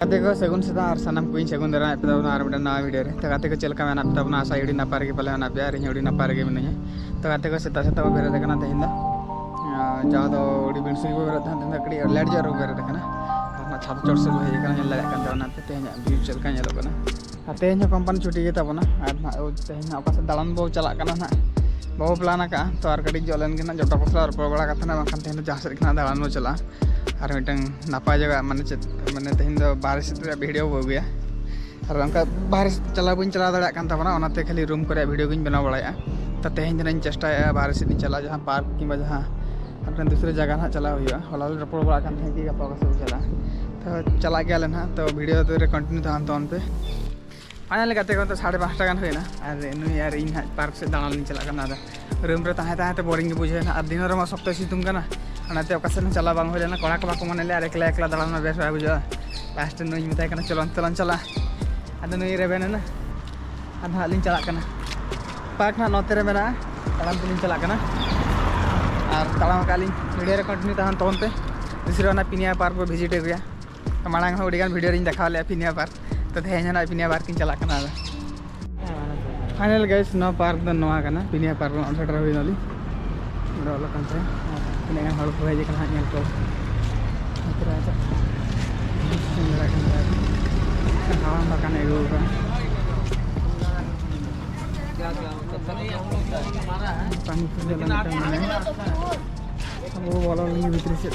गाते को सेगुन सेता और सानम को सेगुन दरा पे तबना और मिडन नवा वीडियो रे तो गाते को चलका मेना पे तबना आशा युडी नापार के पले ना प्यार युडी नापार के मिनने तो गाते को सेता सेता बेरे देखना तेहिंदा जा दो उडी बिनसुई को बेरे तेहिंदा कड़ी लेट जरो बेरे देखना ना छाप चोर से हे kana nyel lek kan tawana te tehnya view चलका nyelo kana tehnya company छुट्टी के तबना और tehnya oka se dalan bo chalak kana na bawa plan का तो और कड़ी जलन के ना जटा पसला और बड़ा कथा ना बखन tehnya जहां से ना दालान में चला और मिटंग नापा जगह माने तेहिन दो बाहर से वीडियो हो गया और उनका बाहर चला बन चला दाड़ा कान तबना ओनाते खाली रूम करे वीडियो को बनाव बड़ाया तो तेहिन दिन चेष्टा बाहर से चला जहां पार्क किंबा जहां अपने दूसरे जगह ना चला हुआ हला रपड़ बड़ा कान थे कि गपा का सब चला तो चला गया लेना तो वीडियो तो कंटिन्यू था तो पे फाइनल गाते को तो 5:30 गान हुईना और नुई यार इन पार्क से दाना चला करना रूम रे ताहे बोरिंग बुझे ना दिन रे सप्ताह सितुंग करना ओनाते ओकासन चला बांग होलेना कोड़ा को बाको मने ले और एकला एकला दालान में बेस बाय बुझा लास्ट नुई मिताय करना चलन चला आदो नुई रे बेना ना आधा लिन चला करना पार्क ना नोते रे मेना तालाम लिन चला करना और तालाम काली वीडियो रे कंटिन्यू ताहन तोन पे दूसरे ना पिनिया पार्क पे विजिट गया तो मांग हो उड़ीगान वीडियो रिन देखा ले पिनिया पार्क तो तेहन ना पिनिया पार्क चला करना फाइनल गाइस नो पार्क द नोआ करना पिनिया पार्क ऑन सेटर हुई नली रोल कंते पिनिया हड़ को हेजे करना नेल को इतरा जा सुंदर करना हां मकान एगो का पानी पूजा लगता है वो वाला नहीं भीतर से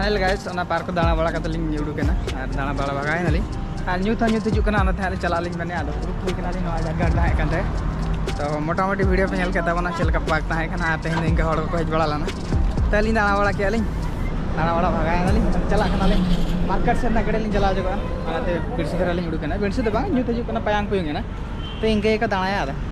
फाइनल गाइस पार्क दाणा बड़ा कतलिंग उडुकेना और दाणा बड़ा भगाएनाली और न्यूथ हिजुक चलाली मैंने आदो गाड़ तहे तो मोटामुटी वीडियो पे नलकेताबना चलका पार्क तहें तेहन इनका हड़ को हज बड़ा लाना तो अली दाणा बड़ा किया दाणा बड़ा भगाएनाली चलाना मार्केट से गड़े चला जो बिरसी धरा उडुकेना बिरसी तो न्यूथ हिजुक पायांग को तो इनके दाणाया